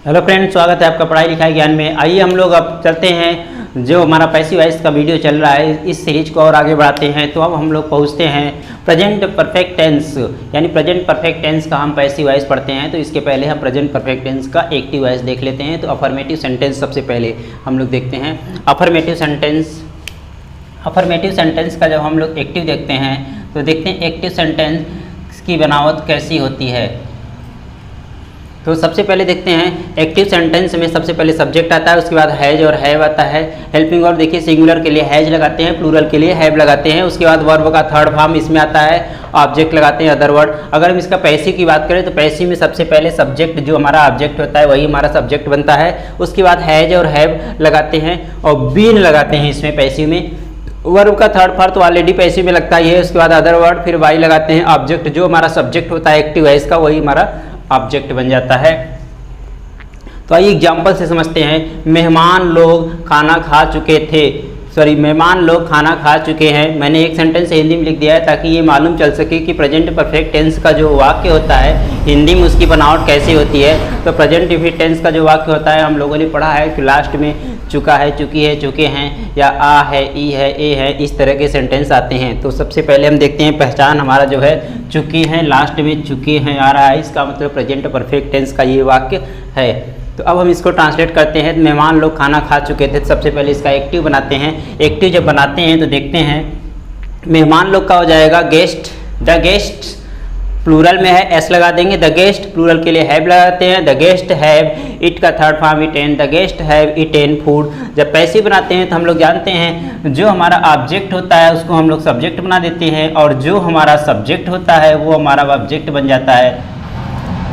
Hello friends, स्वागत है आपका पढ़ाई लिखाई ज्ञान में। आइए हम लोग अब चलते हैं, जो हमारा पैसिव वॉइस का वीडियो चल रहा है इस सीरीज को और आगे बढ़ाते हैं। तो अब हम लोग पहुंचते हैं प्रेजेंट परफेक्ट टेंस, यानी प्रेजेंट परफेक्ट टेंस का हम पैसिव वॉइस पढ़ते हैं। तो इसके पहले हम प्रेजेंट परफेक्ट टेंस का एक्टिव वॉइस देख लेते हैं। तो अफर्मेटिव सेंटेंस सबसे पहले हम लोग देखते हैं। अफर्मेटिव सेंटेंस का जब हम लोग एक्टिव देखते हैं तो देखते हैं एक्टिव सेंटेंस की बनावट कैसी होती है। तो सबसे पहले देखते हैं एक्टिव सेंटेंस में सबसे पहले सब्जेक्ट आता है, उसके बाद हैज और हैव आता है। हेल्पिंग वर्ब देखिए, सिंगुलर के लिए हैज लगाते हैं, प्लूरल के लिए हैव लगाते हैं। उसके बाद वर्ब का थर्ड फॉर्म इसमें आता है, ऑब्जेक्ट लगाते हैं अदर वर्ड। अगर हम इसका पैसिव की बात करें तो पैसिव में सबसे पहले सब्जेक्ट जो हमारा ऑब्जेक्ट होता है वही हमारा सब्जेक्ट बनता है। उसके बाद हैज और हैव लगाते हैं और बीन लगाते हैं इसमें पैसिव में। वर्ब का थर्ड फॉर्म तो ऑलरेडी पैसिव में लगता ही है। उसके बाद अदर वर्ड, फिर वाई लगाते हैं। ऑब्जेक्ट जो हमारा सब्जेक्ट होता है एक्टिव वॉइस का वही हमारा ऑब्जेक्ट बन जाता है। तो आइए एग्जाम्पल से समझते हैं। मेहमान लोग खाना खा चुके थे, मेहमान लोग खाना खा चुके हैं। मैंने एक सेंटेंस हिंदी में लिख दिया है ताकि ये मालूम चल सके कि प्रेजेंट परफेक्ट टेंस का जो वाक्य होता है हिंदी में उसकी बनावट कैसी होती है। तो प्रेजेंट परफेक्ट टेंस का जो वाक्य होता है हम लोगों ने पढ़ा है कि लास्ट में चुका है, चुकी है, चुके हैं, या आ है, ई है, ए है, इस तरह के सेंटेंस आते हैं। तो सबसे पहले हम देखते हैं पहचान हमारा जो है चुकी हैं, लास्ट में चुके हैं आ रहा है, इसका मतलब प्रेजेंट परफेक्ट टेंस का ये वाक्य है। तो अब हम इसको ट्रांसलेट करते हैं। मेहमान लोग खाना खा चुके थे, सबसे पहले इसका एक्टिव बनाते हैं। एक्टिव जब बनाते हैं तो देखते हैं मेहमान लोग का हो जाएगा गेस्ट, द गेस्ट, प्लूरल में है एस लगा देंगे। द गेस्ट प्लूरल के लिए हैव लगाते हैं। द गेस्ट हैव, इट का third form eaten, the guest have eaten food. जब पैसिव बनाते हैं तो हम लोग जानते हैं जो हमारा ऑब्जेक्ट होता है उसको हम लोग सब्जेक्ट बना देते हैं और जो हमारा सब्जेक्ट होता है वो हमारा ऑब्जेक्ट बन जाता है।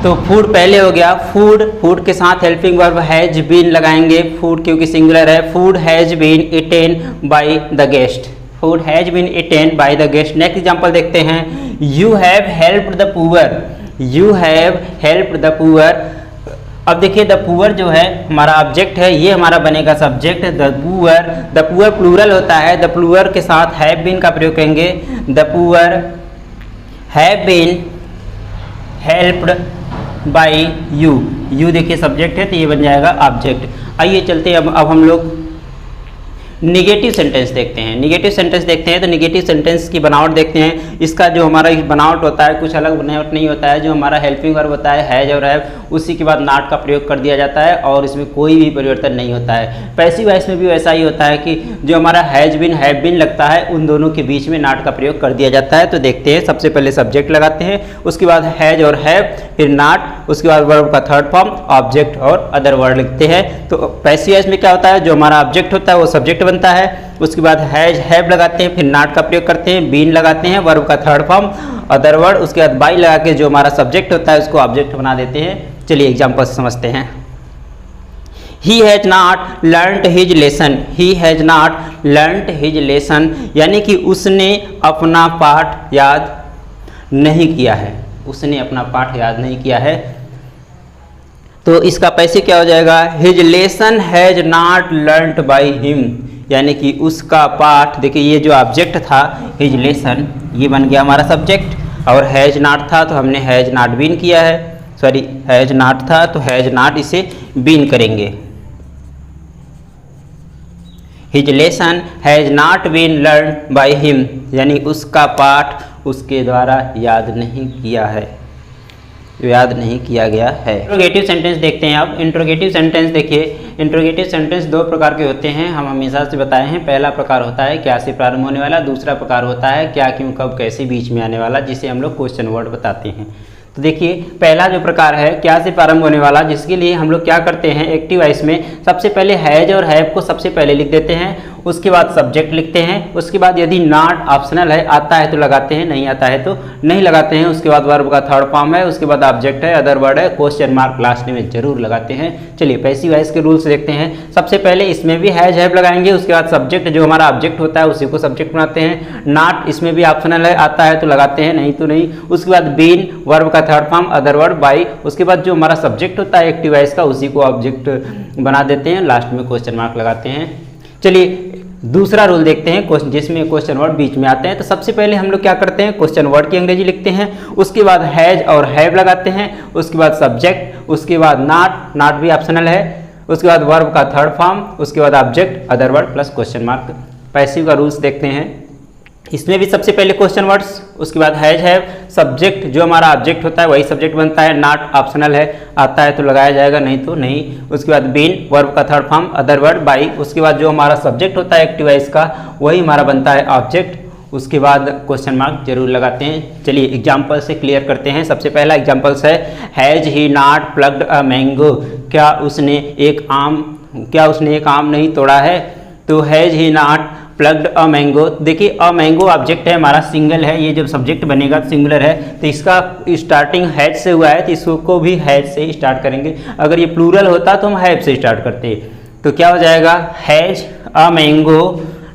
तो फूड पहले हो गया, फूड, फूड के साथ हेल्पिंग वर्ब हैज बीन लगाएंगे। फूड क्योंकि सिंगुलर है, food has been eaten by the guest, food has been eaten by the guest. Next example देखते हैं। You have helped the poor, you have helped the poor. अब देखिए the poor जो है हमारा ऑब्जेक्ट है, ये हमारा बनेगा सब्जेक्ट। द पुअर प्लूरल होता है, द पुअर के साथ हैव बीन का प्रयोग करेंगे। The poor have been helped by you, you देखिए सब्जेक्ट है तो ये बन जाएगा ऑब्जेक्ट। आइए चलते हैं अब हम लोग निगेटिव सेंटेंस देखते हैं। निगेटिव सेंटेंस देखते हैं तो निगेटिव सेंटेंस की बनावट देखते हैं। इसका जो हमारा बनावट होता है कुछ अलग बनावट नहीं होता है। जो हमारा हेल्पिंग वर्ब होता है हैज और हैव, उसी के बाद नॉट का प्रयोग कर दिया जाता है और इसमें कोई भी परिवर्तन नहीं होता है। पैसिव वॉइस में भी वैसा ही होता है कि जो हमारा हैज बीन हैव बीन लगता है उन दोनों के बीच में नॉट का प्रयोग कर दिया जाता है। तो देखते हैं, सबसे पहले सब्जेक्ट लगाते हैं, उसके बाद हैज और हैव, फिर नॉट, उसके बाद वर्ब का थर्ड फॉर्म ऑब्जेक्ट और अदर वर्ड लिखते हैं। तो पैसिव वॉइस में क्या होता है, जो हमारा ऑब्जेक्ट होता है वो सब्जेक्ट बनता है। उसके बाद हैज हैव लगाते हैं, फिर नॉट का प्रयोग करते हैं, बीन लगाते हैं, वर्ब का थर्ड फॉर्म अदर वर्ड, उसके बाद बाय लगा के जो हमारा सब्जेक्ट होता है उसको ऑब्जेक्ट बना देते हैं। चलिए एग्जांपल से समझते हैं। He has not learnt his lesson, he has not learnt his lesson, यानी कि उसने अपना पाठ याद नहीं किया है, उसने अपना पाठ याद नहीं किया है। तो इसका पैसे क्या हो जाएगा, his lesson has not learnt by him, यानी कि उसका पाठ, देखिए ये जो ऑब्जेक्ट था his lesson ये बन गया हमारा सब्जेक्ट और हैज नॉट था तो हमने हैज नॉट बीन किया है, सॉरी हैज नॉट था तो हैज नॉट इसे बीन करेंगे। His lesson has not been learned by him, यानी उसका पाठ उसके द्वारा याद नहीं किया है, याद नहीं किया गया है। इंट्रोगेटिव सेंटेंस देखते हैं अब। इंट्रोगेटिव सेंटेंस देखिए, इंट्रोगेटिव सेंटेंस दो प्रकार के होते हैं, हम हमेशा से बताए हैं। पहला प्रकार होता है क्या से प्रारंभ होने वाला, दूसरा प्रकार होता है क्या, क्यों, कब, कैसे बीच में आने वाला, जिसे हम लोग क्वेश्चन वर्ड बताते हैं। तो देखिए पहला जो प्रकार है क्या से प्रारंभ होने वाला, जिसके लिए हम लोग क्या करते हैं एक्टिव वॉइस में सबसे पहले हैज और हैव को सबसे पहले लिख देते हैं, उसके बाद सब्जेक्ट लिखते हैं, उसके बाद यदि नॉट ऑप्शनल है, आता है तो लगाते हैं, नहीं आता है तो नहीं लगाते हैं। उसके बाद वर्ब का थर्ड फॉर्म है, उसके बाद ऑब्जेक्ट है, अदर वर्ड है, क्वेश्चन मार्क लास्ट में जरूर लगाते हैं। चलिए पैसिव वॉइस के रूल्स देखते हैं। सबसे पहले इसमें भी हैज हैव लगाएंगे, उसके बाद सब्जेक्ट जो हमारा ऑब्जेक्ट होता है उसी को सब्जेक्ट बनाते हैं। नॉट इसमें भी ऑप्शनल है, आता है तो लगाते हैं, नहीं तो नहीं। उसके बाद बीन वर्ब का third form other word by, उसके बाद जो हमारा सब्जेक्ट होता है एक्टिव वॉइस का उसी को ऑब्जेक्ट बना देते हैं, लास्ट में क्वेश्चन मार्क लगाते हैं। चलिए दूसरा रूल देखते हैं जिसमें क्वेश्चन वर्ड बीच में आते हैं। तो सबसे पहले हम लोग क्या करते हैं, क्वेश्चन वर्ड की अंग्रेजी लिखते हैं, उसके बाद हैज और हैव लगाते हैं, उसके बाद सब्जेक्ट, उसके बाद नॉट भी ऑप्शनल है, उसके बाद वर्ब का थर्ड फॉर्म, उसके बाद object, other word plus question mark. Passive का रूल्स देखते हैं। इसमें भी सबसे पहले क्वेश्चन वर्ड्स, उसके बाद हैज हैव, सब्जेक्ट जो हमारा ऑब्जेक्ट होता है वही सब्जेक्ट बनता है, नॉट ऑप्शनल है, आता है तो लगाया जाएगा नहीं तो नहीं। उसके बाद बीन वर्ब का third form, other word by, उसके बाद जो हमारा सब्जेक्ट होता है एक्टिव वाइज का वही हमारा बनता है ऑब्जेक्ट, उसके बाद क्वेश्चन मार्क जरूर लगाते हैं। चलिए एग्जाम्पल से क्लियर करते हैं। सबसे पहला एग्जाम्पल्स है has he not plucked a mango, क्या उसने एक आम नहीं तोड़ा है। तो has he not plucked a mango, देखिए अ मैंगो ऑब्जेक्ट है हमारा, सिंगल है, ये जब सब्जेक्ट बनेगा सिंगुलर है तो इसका स्टार्टिंग हैज से हुआ है तो इसको भी हैज से ही स्टार्ट करेंगे। अगर ये प्लूरल होता तो हम हैव से स्टार्ट करते। तो क्या हो जाएगा, has a mango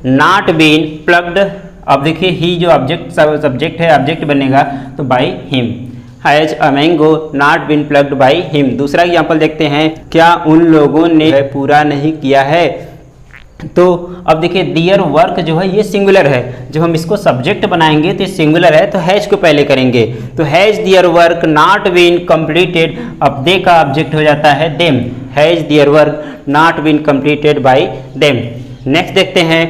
not been plucked, अब देखिए ही जो ऑब्जेक्ट सब्जेक्ट है ऑब्जेक्ट बनेगा तो by him, has a mango not been plucked by him. दूसरा एग्जाम्पल देखते हैं, क्या उन लोगों ने पूरा नहीं किया है। तो अब देखिए डियर वर्क जो है ये सिंगुलर है, जब हम इसको सब्जेक्ट बनाएंगे तो ये सिंगुलर है तो हैज को पहले करेंगे। तो has their work not been completed, अब दे का ऑब्जेक्ट हो जाता है them, has their work not been completed by them. Next देखते हैं,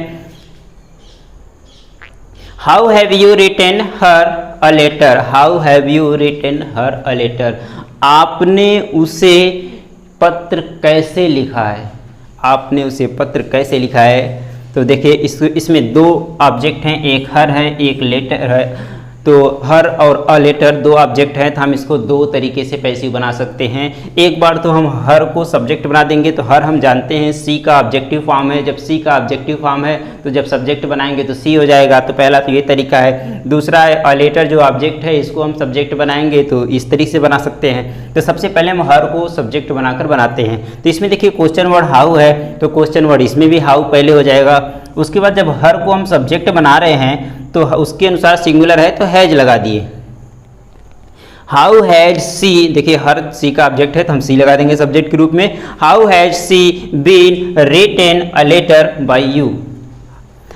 how have you written her a letter, how have you written her a letter, आपने उसे पत्र कैसे लिखा है, आपने उसे पत्र कैसे लिखा है। तो देखिए इसमें दो ऑब्जेक्ट हैं, एक हर है एक लेटर है। तो हर और अ लेटर दो ऑब्जेक्ट हैं तो हम इसको दो तरीके से पैसिव बना सकते हैं। एक बार तो हम हर को सब्जेक्ट बना देंगे, तो हर हम जानते हैं सी का ऑब्जेक्टिव फॉर्म है, जब सी का ऑब्जेक्टिव फॉर्म है तो जब सब्जेक्ट बनाएंगे तो सी हो जाएगा। तो पहला तो ये तरीका है। दूसरा है अ लेटर जो ऑब्जेक्ट है इसको हम सब्जेक्ट बनाएंगे तो इस तरीके से बना सकते हैं। तो सबसे पहले हम हर को सब्जेक्ट बनाकर बनाते हैं। तो इसमें देखिए क्वेश्चन वर्ड हाउ है तो क्वेश्चन वर्ड इसमें भी हाउ पहले हो जाएगा। उसके बाद जब हर को हम सब्जेक्ट बना रहे हैं तो उसके अनुसार सिंगुलर है तो हैज लगा दिए। हाउ हैज सी, देखिए हर सी का ऑब्जेक्ट है तो हम सी लगा देंगे सब्जेक्ट के रूप में। How has she been written a letter by you,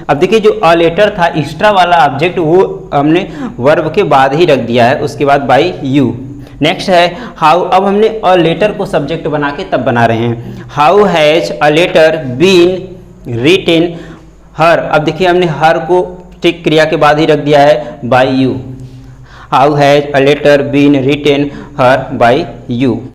अब देखिए जो अ लेटर था एक्स्ट्रा वाला ऑब्जेक्ट वो हमने वर्ब के बाद ही रख दिया है, उसके बाद बाय यू। नेक्स्ट है हाउ, अब हमने अ लेटर को सब्जेक्ट बना के तब बना रहे हैं। How has a letter been written here, अब देखिए हमने हर को ठीक क्रिया के बाद ही रख दिया है by you. How has a letter been written her by you.